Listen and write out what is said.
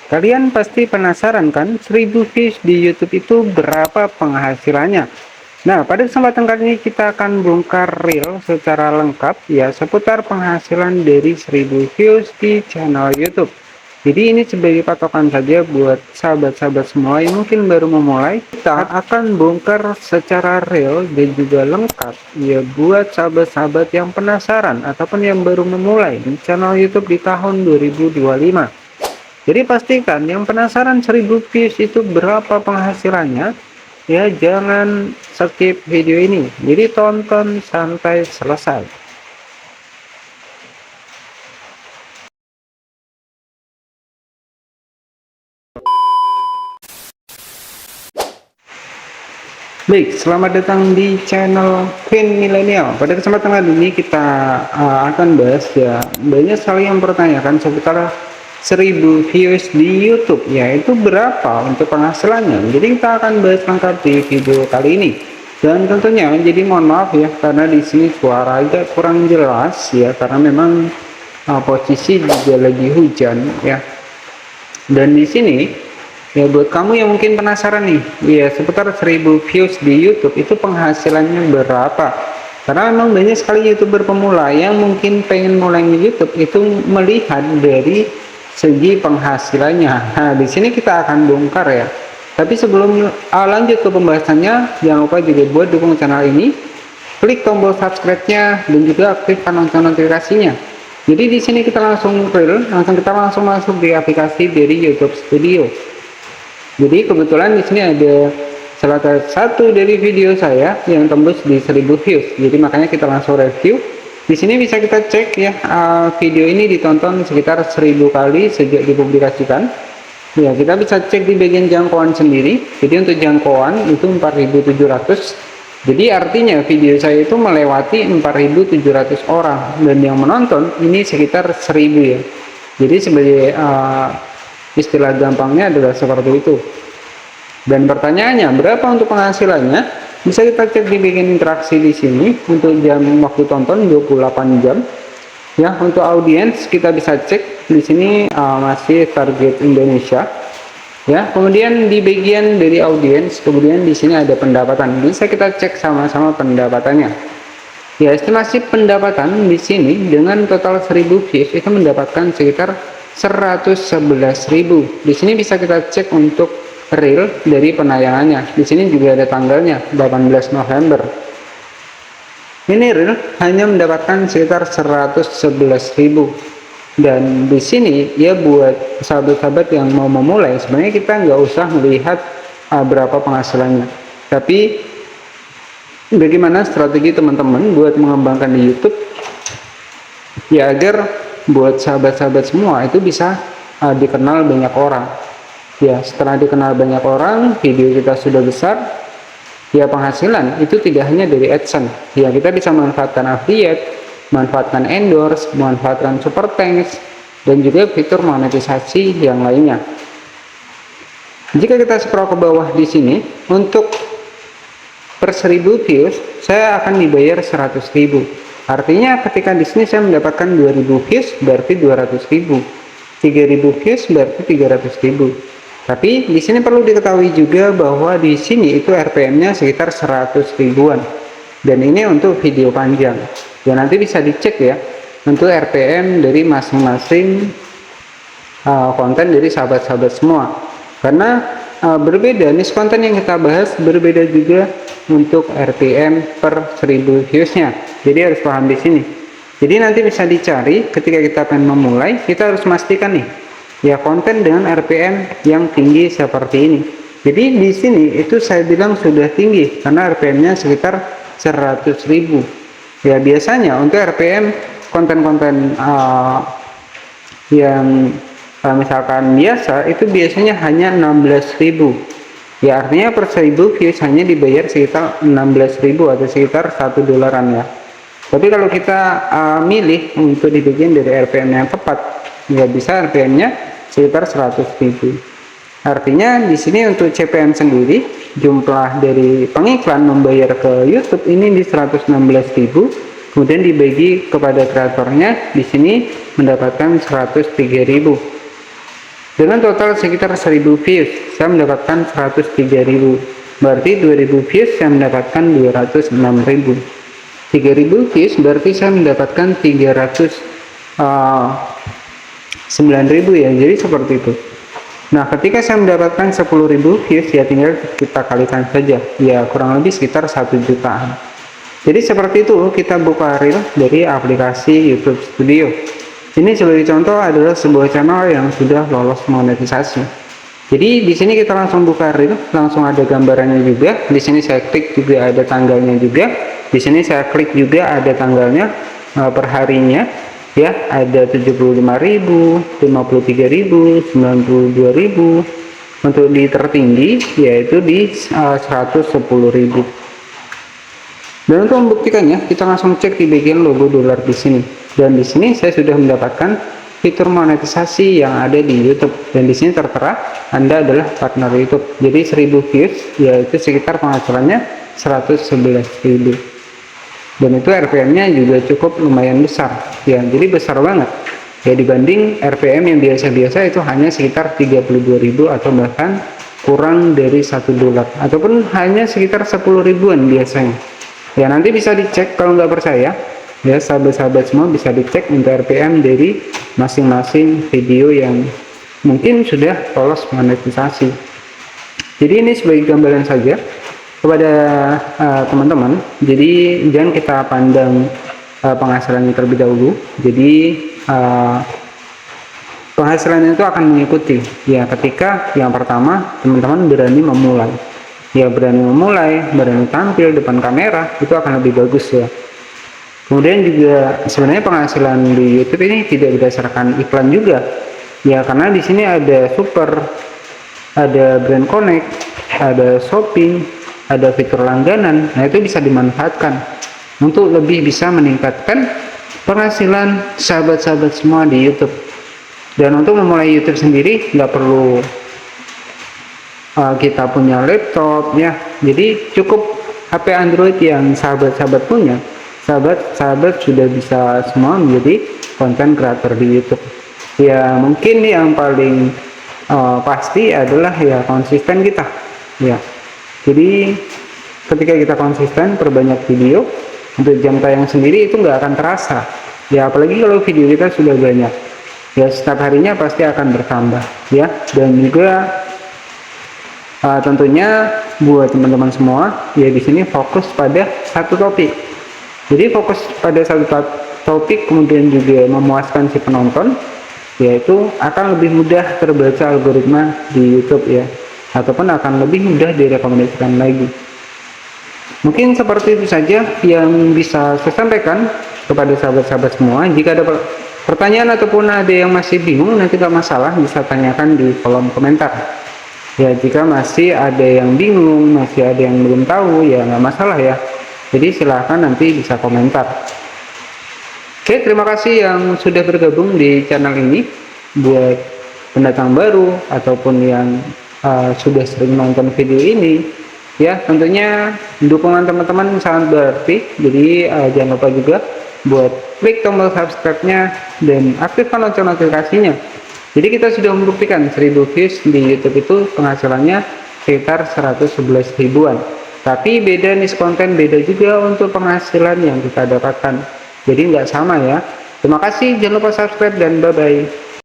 Kalian pasti penasaran kan, 1000 views di YouTube itu berapa penghasilannya? Nah, pada kesempatan kali ini kita akan bongkar real secara lengkap ya seputar penghasilan dari 1000 views di channel YouTube. Jadi ini sebagai patokan saja buat sahabat-sahabat semua yang mungkin baru memulai. Kita akan bongkar secara real dan juga lengkap ya buat sahabat-sahabat yang penasaran ataupun yang baru memulai di channel YouTube di tahun 2025. Jadi pastikan yang penasaran 1000 views itu berapa penghasilannya, ya jangan skip video ini. Jadi tonton sampai selesai. Baik, selamat datang di channel Queen Millennial. Pada kesempatan kali ini kita akan bahas ya banyak sekali yang mempertanyakan seputar 1000 views di YouTube, yaitu berapa untuk penghasilannya. Jadi kita akan bahas lengkap di video kali ini. Dan tentunya jadi mohon maaf ya karena di sini suara agak kurang jelas ya karena memang posisi juga lagi hujan ya. Dan di sini ya buat kamu yang mungkin penasaran nih, ya seputar 1000 views di YouTube itu penghasilannya berapa? Karena memang banyak sekali YouTuber pemula yang mungkin pengen mulai YouTube itu melihat dari segi penghasilannya. Nah, di sini kita akan bongkar ya. Tapi sebelum lanjut ke pembahasannya, jangan lupa juga buat dukung channel ini, klik tombol subscribe-nya dan juga aktifkan lonceng notifikasinya. Jadi di sini kita langsung masuk di aplikasi dari YouTube Studio. Jadi kebetulan di sini ada salah satu dari video saya yang tembus di 1000 views. Jadi makanya kita langsung review. Di sini bisa kita cek ya, video ini ditonton sekitar 1000 kali sejak dipublikasikan. Ya, kita bisa cek di bagian jangkauan sendiri. Jadi untuk jangkauan itu 4700. Jadi artinya video saya itu melewati 4700 orang dan yang menonton ini sekitar 1000 ya. Jadi sebagai istilah gampangnya adalah seperti itu. Dan pertanyaannya berapa untuk penghasilannya? Bisa kita cek di bagian interaksi di sini. Untuk jam waktu tonton 28 jam. Ya, untuk audiens kita bisa cek di sini masih target Indonesia. Ya, kemudian di bagian dari audiens, kemudian di sini ada pendapatan. Bisa kita cek sama-sama pendapatannya. Ya, estimasi pendapatan di sini dengan total 1000 views itu mendapatkan sekitar 111.000. Di sini bisa kita cek untuk real dari penayangannya. Di sini juga ada tanggalnya, 18 November. Ini real hanya mendapatkan sekitar 111.000. Dan di sini ya buat sahabat-sahabat yang mau memulai, sebenarnya kita nggak usah melihat berapa penghasilannya. Tapi bagaimana strategi teman-teman buat mengembangkan di YouTube ya agar buat sahabat-sahabat semua itu bisa dikenal banyak orang. Ya, setelah dikenal banyak orang, video kita sudah besar, ya penghasilan itu tidak hanya dari AdSense. Ya, kita bisa manfaatkan affiliate, manfaatkan endorse, manfaatkan super thanks, dan juga fitur monetisasi yang lainnya. Jika kita scroll ke bawah di sini, untuk per 1000 views saya akan dibayar 100.000. Artinya ketika di sini saya mendapatkan 2000 views berarti 200.000, 3000 views berarti 300.000. Tapi di sini perlu diketahui juga bahwa di sini itu RPM-nya sekitar 100 ribuan. Dan ini untuk video panjang. Ya nanti bisa dicek ya untuk RPM dari masing-masing konten dari sahabat-sahabat semua. Karena berbeda niche konten yang kita bahas berbeda juga untuk RPM per 1000 viewsnya. Jadi harus paham di sini. Jadi nanti bisa dicari ketika kita pengen memulai, kita harus memastikan nih ya konten dengan RPM yang tinggi seperti ini. Jadi di sini itu saya bilang sudah tinggi karena RPM-nya sekitar 100.000. Ya biasanya untuk RPM konten-konten yang misalkan biasa itu biasanya hanya 16.000. Ya artinya per 1000 views hanya dibayar sekitar 16.000 atau sekitar $1 ya. Tapi kalau kita milih untuk di bagian dari RPM yang tepat, ya bisa RPM-nya sekitar 100.000. Artinya di sini untuk CPM sendiri, jumlah dari pengiklan membayar ke YouTube ini di 116.000, kemudian dibagi kepada kreatornya di sini mendapatkan 103.000. Dengan total sekitar 1000 views, saya mendapatkan 103.000. Berarti 2000 views saya mendapatkan 206.000. 3000 views berarti saya mendapatkan 309.000 ya. Jadi seperti itu. Nah, ketika saya mendapatkan 10.000 views ya tinggal kita kalikan saja. Ya kurang lebih sekitar 1 jutaan. Jadi seperti itu kita buka reel dari aplikasi YouTube Studio. Ini sebagai contoh adalah sebuah channel yang sudah lolos monetisasi. Jadi di sini kita langsung buka reel, langsung ada gambarannya juga. Di sini saya klik juga ada tanggalnya juga. Di sini saya klik juga ada tanggalnya per harinya. Ya, ada 75.000, 53.000, 92.000. Untuk di tertinggi yaitu di 110.000. Dan untuk membuktikannya, kita langsung cek di bagian logo dolar di sini. Dan di sini saya sudah mendapatkan fitur monetisasi yang ada di YouTube. Dan di sini tertera Anda adalah partner YouTube. Jadi 1000 views yaitu sekitar penghasilannya 111.000. Dan itu RPM-nya juga cukup lumayan besar. Ya, jadi besar banget. Ya dibanding RPM yang biasa-biasa itu hanya sekitar 32.000 atau bahkan kurang dari $1 ataupun hanya sekitar 10 ribuan biasanya. Ya nanti bisa dicek kalau nggak percaya. Ya sahabat-sahabat semua bisa dicek untuk RPM dari masing-masing video yang mungkin sudah lolos monetisasi. Jadi ini sebagai gambaran saja kepada teman-teman. Jadi jangan kita pandang penghasilan terlebih dahulu. Jadi penghasilan itu akan mengikuti ya ketika yang pertama teman-teman berani memulai. Ya berani memulai, berani tampil depan kamera itu akan lebih bagus ya. Kemudian juga sebenarnya penghasilan di YouTube ini tidak berdasarkan iklan juga. Ya karena di sini ada super, ada brand connect, ada shopping, ada fitur langganan. Nah, itu bisa dimanfaatkan untuk lebih bisa meningkatkan penghasilan sahabat-sahabat semua di YouTube. Dan untuk memulai YouTube sendiri nggak perlu kita punya laptop ya. Jadi cukup HP Android yang sahabat-sahabat punya. Sahabat-sahabat sudah bisa semua menjadi konten kreator di YouTube. Ya mungkin yang paling pasti adalah ya konsisten kita. Ya. Jadi ketika kita konsisten perbanyak video untuk jam tayang sendiri itu nggak akan terasa. Ya apalagi kalau video kita sudah banyak. Ya setiap harinya pasti akan bertambah. Ya dan juga tentunya buat teman-teman semua ya di sini fokus pada satu topik. Jadi fokus pada satu topik kemudian juga memuaskan si penonton, yaitu akan lebih mudah terbaca algoritma di YouTube ya, ataupun akan lebih mudah direkomendasikan lagi. Mungkin seperti itu saja yang bisa saya sampaikan kepada sahabat-sahabat semua. Jika ada pertanyaan ataupun ada yang masih bingung, nanti tidak masalah bisa tanyakan di kolom komentar. Ya jika masih ada yang bingung, masih ada yang belum tahu ya nggak masalah ya. Jadi silahkan nanti bisa komentar. Oke, terima kasih yang sudah bergabung di channel ini. Buat pendatang baru ataupun yang sudah sering nonton video ini, ya tentunya dukungan teman-teman sangat berarti. Jadi jangan lupa juga buat klik tombol subscribe-nya dan aktifkan lonceng notifikasinya. Jadi kita sudah membuktikan 1000 views di YouTube itu penghasilannya sekitar 111 ribuan. Tapi beda niche konten, beda juga untuk penghasilan yang kita dapatkan. Jadi nggak sama ya. Terima kasih, jangan lupa subscribe dan bye-bye.